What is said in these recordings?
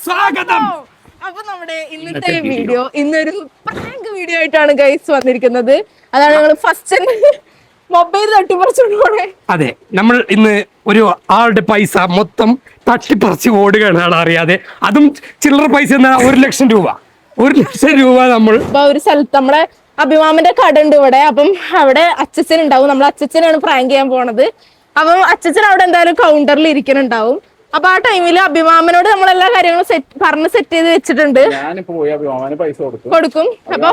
സ്വാഗതം. അപ്പൊ നമ്മുടെ ഇന്നത്തെ വീഡിയോ ഇന്നൊരു പ്രാങ്ക് വീഡിയോ ആയിട്ടാണ് ഗൈസ് വന്നിരിക്കുന്നത്. അതാണ് ഞങ്ങൾ ഫസ്റ്റ് മൊബൈൽ തട്ടിപ്പറിച്ചോണ്ടേ. അതെ, നമ്മൾ ഇന്ന് ഒരു ആളുടെ പൈസ മൊത്തം തട്ടിപ്പറിച്ച് ഓടുകയാണ് അറിയാതെ. അതും ചില്ലറ പൈസ 1,00,000 രൂപ. 1,00,000 രൂപ നമ്മൾ ഒരു സ്ഥലത്ത് നമ്മളെ അഭിമാമന്റെ കട ഉണ്ട് ഇവിടെ. അപ്പം അവിടെ അച്ഛൻ ഉണ്ടാവും. നമ്മൾ അച്ഛനാണ് പ്രാങ്ക് ചെയ്യാൻ പോണത്. അപ്പം അച്ഛൻ അവിടെ എന്തായാലും കൗണ്ടറിൽ ഇരിക്കുന്നുണ്ടാവും. അപ്പൊ ആ ടൈമില് അഭിമാമനോട് നമ്മൾ എല്ലാ കാര്യങ്ങളും പറഞ്ഞ് സെറ്റ് ചെയ്ത് വെച്ചിട്ടുണ്ട്. കൊടുക്കും. അപ്പൊ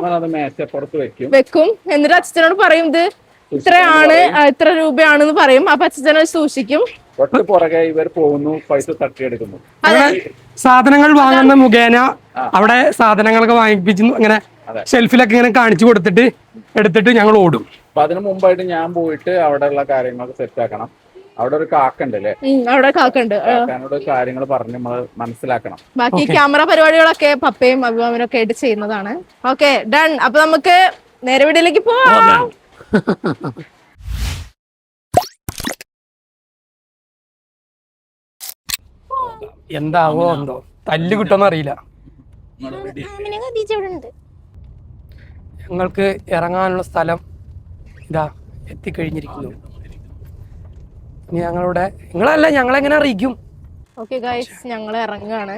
വെക്കും. എന്നിട്ട് അച്ഛനോട് പറയും ഇത് ഇത്രയാണ്, ഇത്ര രൂപയാണെന്ന് പറയും. അപ്പൊ അച്ഛനത് സൂക്ഷിക്കും. ഇവർ പോകുന്നു, പൈസ തട്ടിയെടുക്കുന്നു. സാധനങ്ങൾ വാങ്ങുന്ന മുഖേന അവിടെ സാധനങ്ങളൊക്കെ വാങ്ങിപ്പിച്ചു ഇങ്ങനെ ഷെൽഫിലൊക്കെ ഇങ്ങനെ കാണിച്ചു കൊടുത്തിട്ട് എടുത്തിട്ട് ഞങ്ങൾ ഓടും. അപ്പൊ അതിന് മുമ്പായിട്ട് ഞാൻ പോയിട്ട് അവിടെ ഉള്ള കാര്യങ്ങളൊക്കെ സെറ്റ് ആക്കണം. അവിടെ ഒരു കാക്കുണ്ട് അല്ലേ? അവിടെ കാക്കുണ്ട്. കാക്കാനോട് കാര്യങ്ങൾ പറഞ്ഞ് നമ്മൾ മനസ്സിലാക്കണം. ബാക്കി ക്യാമറ പരിപാടികളൊക്കെ പപ്പയും അഭിമാമനും ഒക്കെ ആയിട്ട് ചെയ്യുന്നതാണ്. Okay, done. അപ്പൊ നമുക്ക് നേരെ വീട്ടിലേക്ക് പോവാം. എന്താവോ എന്തോ തല്ല് കിട്ടുമെന്ന് അറിയില്ല. ഞങ്ങൾക്ക് ഇറങ്ങാനുള്ള സ്ഥലം ഇതാ എത്തിക്കഴിഞ്ഞിരിക്കുന്നു. ഇനി ഞങ്ങളുടെ നിങ്ങളല്ല ഞങ്ങളെങ്ങനെ അറിയിക്കും? ഓക്കെ ഗൈസ്, ഞങ്ങൾ ഇറങ്ങാണ്.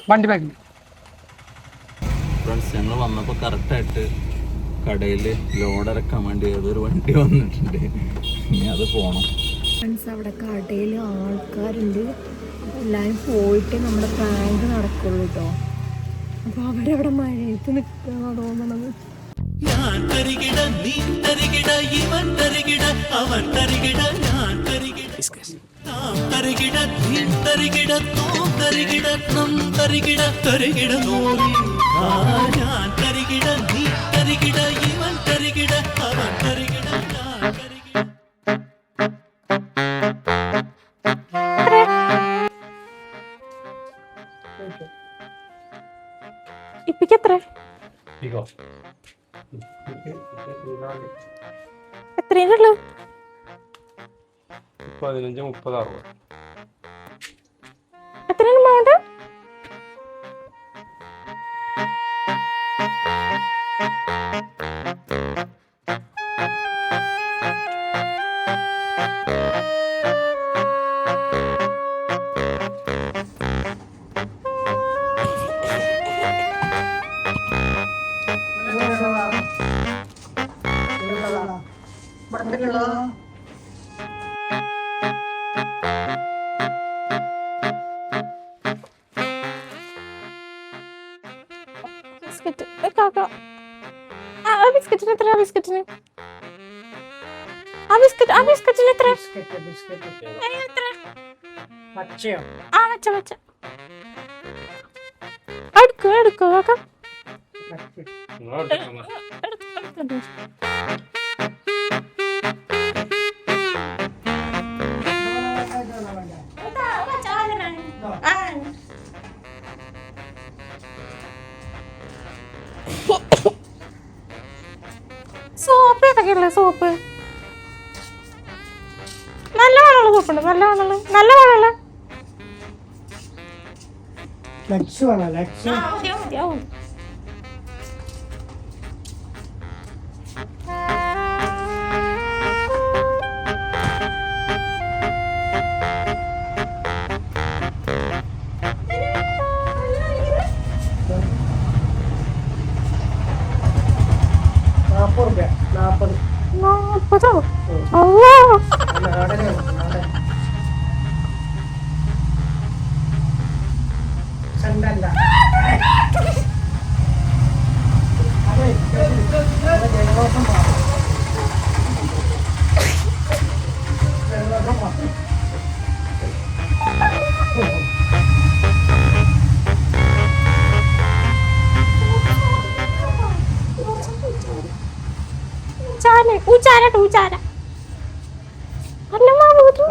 വണ്ടി ബാക്കി ഫ്രണ്ട്സ്, ഞങ്ങൾ വന്നപ്പോൾ കറക്റ്റായിട്ട് കടയിൽ ലോഡ് ഇറക്കാൻ വേണ്ടി ഏതൊരു വണ്ടി വന്നിട്ടുണ്ട്. ഇനി അത് പോകണം. ഫ്രണ്ട്സ്, അവിടെ കടയിൽ ആൾക്കാരുണ്ട്. എല്ലാവരും പോയിട്ട് നമ്മുടെ പ്രാങ്ക് നടക്കുള്ളൂ കേട്ടോ. അപ്പൊ അവരവിടെ മഴയത്ത് നിൽക്കാന്നാ തോന്നണത്. ഞാൻ തരികിട, നീ തരികിട, ഇവൻ തരികിട, അവൻ തരികിട, ഞാൻ തരികിട, നാം തരികിട, നീ തരികിട, തോം തരികിട, നം തരികിട, തരികിട നോറി. ഞാൻ തരികിട, നീ തരികിട, ഇവൻ തരികിട, അവൻ തരികിട, ഞാൻ തരികിട. ഇപ്പിക്കെത്ര? എത്രയുള്ളു? 15, 30, 60. എത്രയാണ് എമൗണ്ട്? ബിസ്ക്കറ്റിന് എത്ര? ബിസ്ക്കറ്റിന് എത്ര? എടുക്കോ കാക്ക. സോപ്പ് ഏതൊക്കെയല്ലേ? സോപ്പ് നല്ല മണമുള്ള സോപ്പുണ്ട്. നല്ല മണമുള്ള മതിയാവും. ചാര അല്ല വലുത്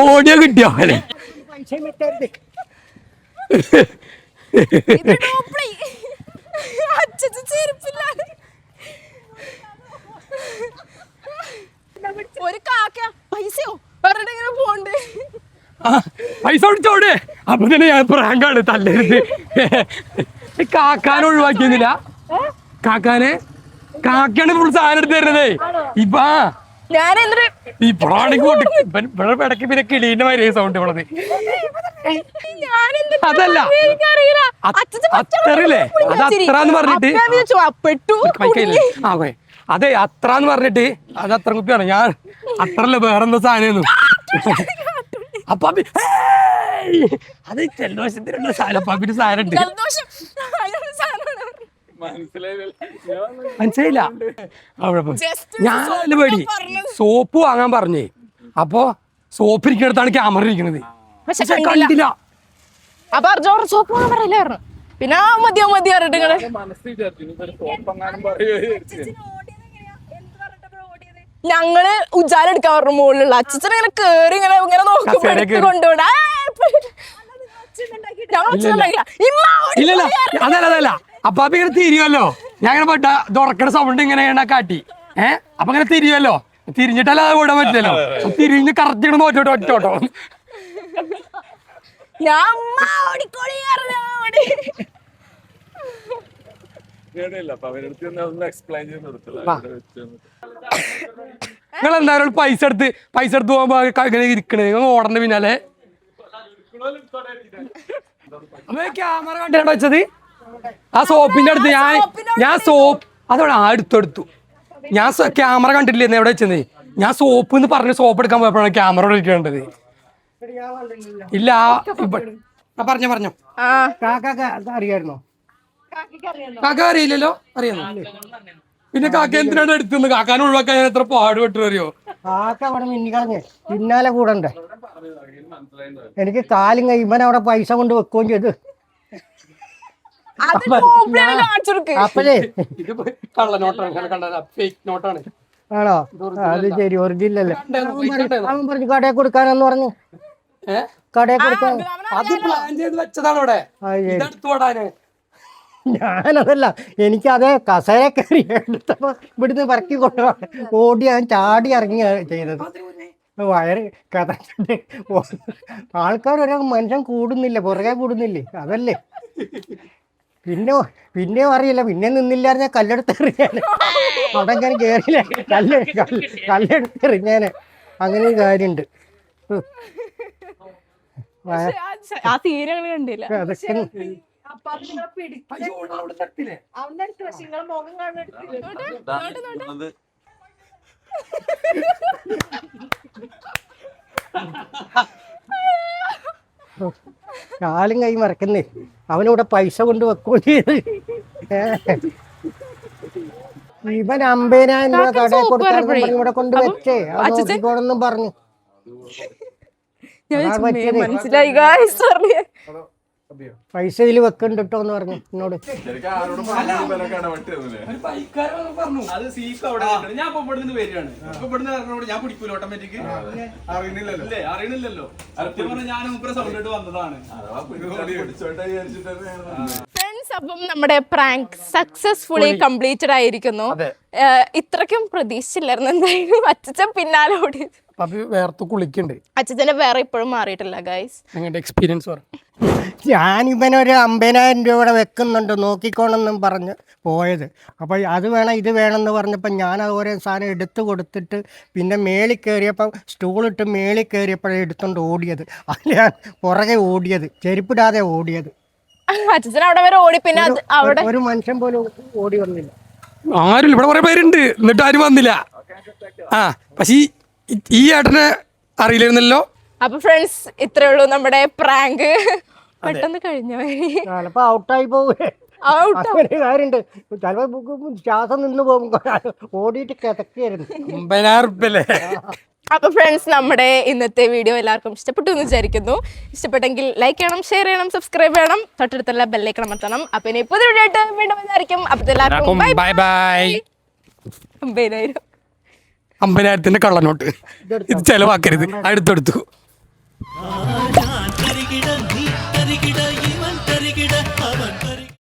ഓടിയ കിട്ടിയോ അല്ലേ ഒരു കാക്ക പൈസയോ പറഞ്ഞിട്ട് ഇങ്ങനെ പോണ്ട് പൈസ ഒടിച്ചോടെ അപ്പൊ തന്നെ ഞാൻ പ്രാങ്കാണ് തല്ലരുത് കാക്കാനെ ഒഴിവാക്കിയൊന്നുമില്ല കാക്കാണ് ഫുൾ സാധനം എടുത്ത് തരുന്നതേ ഇപ്പൊ ഞാൻ ഇടയ്ക്ക് പിന്നെ കിളീന്റെ മാതിരി സൗണ്ട് ഉള്ളത് അതല്ല അത്രല്ലേ അത് അത്രാന്ന് പറഞ്ഞിട്ട് അതെ അത്രാന്ന് പറഞ്ഞിട്ട് അത് അത്ര കുപ്പിയാണ് ഞാൻ അത്രല്ല വേറെന്താ സാധനം അപ്പൊ അത് ജലദോഷത്തിനുള്ള സാധനം അപ്പിന്റെ സാധനം ഉണ്ട് മനസ്സിലായില്ല അവിടെ ഞാനല്ല പേടി സോപ്പ് വാങ്ങാൻ പറഞ്ഞേ അപ്പൊ സോപ്പ് ഇരിക്കുന്നിടത്താണ് ക്യാമറ ഇരിക്കുന്നത് പക്ഷെ കണ്ടില്ല അപ്പൊ സോപ്പ് വാങ്ങാൻ പറയില്ലായിരുന്നു പിന്നെ മതിയോ പറഞ്ഞിട്ട് നിങ്ങള് ഞങ്ങള് ഉജാല എടുക്കാൻ പറഞ്ഞു മുകളിലുള്ള അച്ഛൻ ഇങ്ങനെ കേറി ഇങ്ങനെ നോക്കി കൊണ്ടുപോടാ ഇല്ലല്ല അതല്ല അപ്പൊ ഇങ്ങനെ തിരിയുമല്ലോ ഞാൻ ഇങ്ങനെ പെട്ട തുറക്കണ സൗണ്ട് ഇങ്ങനെ കാട്ടി അപ്പൊ ഇങ്ങനെ തിരിയുമല്ലോ തിരിഞ്ഞിട്ടല്ല അത് വിടാൻ പറ്റില്ലല്ലോ തിരിഞ്ഞ് കറക്റ്റ് ഇങ്ങനെ നോറ്റോട്ടോ ഒറ്റോട്ടോ നിങ്ങൾ എന്തായാലും പൈസ എടുത്ത് പോകുമ്പോ ഇങ്ങനെ ഇരിക്കണേ നിങ്ങൾ ഓടണ്ട പിന്നാലെ ക്യാമറ കണ്ടാണ് വെച്ചത് ആ സോപ്പിന്റെ അടുത്ത് ഞാൻ സോപ്പ് അതോടെ എടുത്തെടുത്തു ഞാൻ ക്യാമറ കണ്ടിട്ടില്ലേ എവിടെ വെച്ചത് ഞാൻ സോപ്പ് എന്ന് പറഞ്ഞ് സോപ്പ് എടുക്കാൻ പോയപ്പോഴാണ് ക്യാമറ ഇരിക്കേണ്ടത് ഇല്ല പറഞ്ഞോ അറിയായിരുന്നോ കാക്ക അറിയില്ലല്ലോ അറിയാമോ പിന്നെ കാക്ക എന്തിനാണ് എടുത്തുന്നത് കാക്കാനെ ഒഴിവാക്കാൻ ഞാൻ എത്ര പാടുപെട്ടു അറിയോ കാക്ക അവിടെ മിന്നിക്കളഞ്ഞേ പിന്നാലെ കൂടണ്ടേ എനിക്ക് കാലും കഴിയുമ്പോ അവിടെ പൈസ കൊണ്ട് വെക്കുകയും ചെയ്ത് അപ്പഴേ ആണോ അത് ശരി ഒറിജിനല്ലേ അവൻ പറഞ്ഞു കടയിൽ കൊടുക്കാനെന്ന് പറഞ്ഞു കടയിൽ കൊടുക്കാൻ അത് പ്ലാൻ ചെയ്ത് വെച്ചതാണ് ഇവിടെ ഞാനതല്ല എനിക്കതേ കസേര കയറി എടുത്തപ്പോ ഇവിടുന്ന് പറക്കി കൊണ്ടുപോകാൻ ഓടി ഞാൻ ചാടി ഇറങ്ങി ചെയ്തത് വയറ് കഥച്ചിട്ട് ആൾക്കാർ ഒരാൾ മനുഷ്യൻ കൂടുന്നില്ല പുറകെ കൂടുന്നില്ലേ അതല്ലേ പിന്നെയും അറിയില്ല പിന്നെ നിന്നില്ലായിരുന്ന കല്ലെടുത്ത് എറിഞ്ഞാന് അവിടെ ഞാൻ കയറിയില്ല കല്ലെടുത്ത് എറിഞ്ഞാന് അങ്ങനെ ഒരു കാര്യമുണ്ട് അതൊക്കെ കാലും കൈ മറക്കുന്നേ അവനിവിടെ പൈസ കൊണ്ട് വെക്കുകയും ചെയ്ത് ഇവൻ 50,000 രൂപ കടയിൽ കൊടുക്കാൻ ഇവിടെ കൊണ്ട് വെച്ചേ നോക്കിക്കോണെന്നും പറഞ്ഞു മനസ്സിലായി പൈസ ഇതിൽ വെക്കണ്ടിട്ടോ എന്ന് പറഞ്ഞു എന്നോട് ഞാൻ പിടിക്കൂല ഓട്ടോമാറ്റിക് അറിയണില്ലല്ലോ ഞാൻ സൗണ്ട് വന്നതാണ് അപ്പം നമ്മുടെ പ്രാങ്ക് സക്സസ്ഫുള്ളി കംപ്ലീറ്റഡ് ആയിരിക്കുന്നു. ഇത്രയ്ക്കും പ്രതീക്ഷിച്ചില്ലായിരുന്നു എന്തായാലും. അച്ഛൻ പിന്നാലെ ഓടി. വേർത്ത് കുളിക്കണ്ട്. അച്ഛൻ്റെ വേറെ ഇപ്പോഴും മാറിയിട്ടില്ല ഗൈസ്. എക്സ്പീരിയൻസ് പറ. ഞാനിവനൊരു 50,000 രൂപ വെക്കുന്നുണ്ട് നോക്കിക്കോണെന്നും പറഞ്ഞ് പോയത്. അപ്പോൾ അത് വേണം ഇത് വേണമെന്ന് പറഞ്ഞപ്പോൾ ഞാൻ ഓരോ സാധനം എടുത്തു കൊടുത്തിട്ട് പിന്നെ മേളിൽ കയറിയപ്പോൾ സ്റ്റൂളിട്ട് മേളിൽ കയറിയപ്പോഴേ എടുത്തുകൊണ്ട് ഓടിയത്. അതിൽ ഞാൻ പുറകെ ഓടിയത്, ചെരുപ്പിടാതെ ഓടിയത്. അച്ഛൻ അവിടെ വരെ ഓടി. പിന്നെ അവിടെ ഒരു മനുഷ്യൻ പോലും ഓടി വന്നില്ല. ആരും ഇവിടെ കുറെ പേരുണ്ട്, എന്നിട്ട് ആരും വന്നില്ല. ആ പക്ഷേ ഈ ഏട്ടനെ അറിയില്ലായിരുന്നല്ലോ. അപ്പൊ ഫ്രണ്ട്സ് ഇത്രേ ഉള്ളൂ നമ്മുടെ പ്രാങ്ക്. പെട്ടെന്ന് കഴിഞ്ഞ ചിലപ്പോൾ ഔട്ടായി പോവേ. അങ്ങനെ കാര്യമുണ്ട്. ചിലപ്പോൾ ശ്വാസം നിന്ന് പോകും. ഓടിയിട്ട് കിതക്കായിരുന്നു. 50,000 റുപ്യല്ലേ. അപ്പൊ ഫ്രണ്ട്സ് നമ്മുടെ ഇന്നത്തെ വീഡിയോ എല്ലാവർക്കും ഇഷ്ടപ്പെട്ടു എന്ന് വിചാരിക്കുന്നു. ഇഷ്ടപ്പെട്ടെങ്കിൽ ലൈക്ക് ചെയ്യണം, ഷെയർ ചെയ്യണം, സബ്സ്ക്രൈബ് ചെയ്യണം, തൊട്ടടുത്തുള്ള ബെല്ലൈക്കൺ അമർത്തണം. അപ്പൊ ഇനി പുതിയ വീഡിയോ ആയിട്ട് വീണ്ടും വിചാരിക്കും. അപ്പൊ എല്ലാവർക്കും ബൈ ബൈ. 50,000 കള്ളനോട്ട് ഇത് ചെലവാക്കരുത്. അടുത്തെടുത്തു. ഞാൻ തരികിട